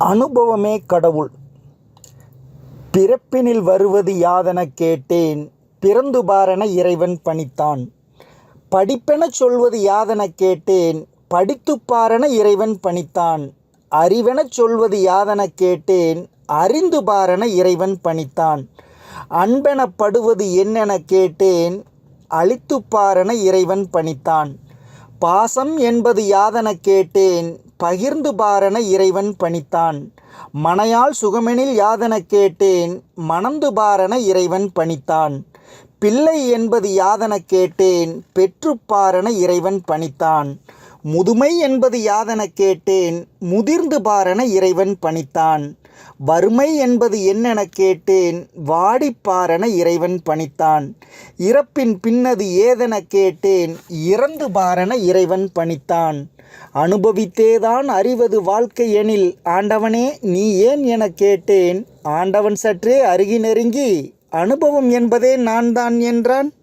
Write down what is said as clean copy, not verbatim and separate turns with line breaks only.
அனுபவமே கடவுள். பிறப்பினில் வருவது யாதெனக் கேட்டேன், பிறந்து பாரென இறைவன் பணித்தான். படிப்பெனச் சொல்வது யாதெனக் கேட்டேன், படித்துப் பாரென இறைவன் பணித்தான். அறிவெனச் சொல்வது யாதெனக் கேட்டேன், அறிந்து பாரென இறைவன் பணித்தான். அன்பெனப்படுவது என்னெனக் கேட்டேன், அளித்துப் பாரென இறைவன் பணித்தான். பாசம் என்பது யாதெனக் கேட்டேன், பகிர்ந்து பாரென இறைவன் பணித்தான். மனையாள் சுகமெனில் யாதெனக் கேட்டேன், மணந்து பாரென இறைவன் பணித்தான். பிள்ளை என்பது யாதெனக் கேட்டேன், பெற்றுப் பாரென இறைவன் பணித்தான். முதுமை என்பது யாதெனக் கேட்டேன், முதிர்ந்து பாரென இறைவன் பணித்தான். வறுமை என்பது என்னெனக் கேட்டேன், வாடிப் பாரென இறைவன் பணித்தான். இறப்பின் பின்னது ஏதெனக் கேட்டேன், இறந்து பாரென இறைவன் பணித்தான். அனுபவித்தேதான் அறிவது வாழ்க்கை எனில், ஆண்டவனே நீ ஏன் எனக் கேட்டேன். ஆண்டவன் சற்றே அருகி நெருங்கி, அனுபவம் என்பதே நான் தான் என்றான்.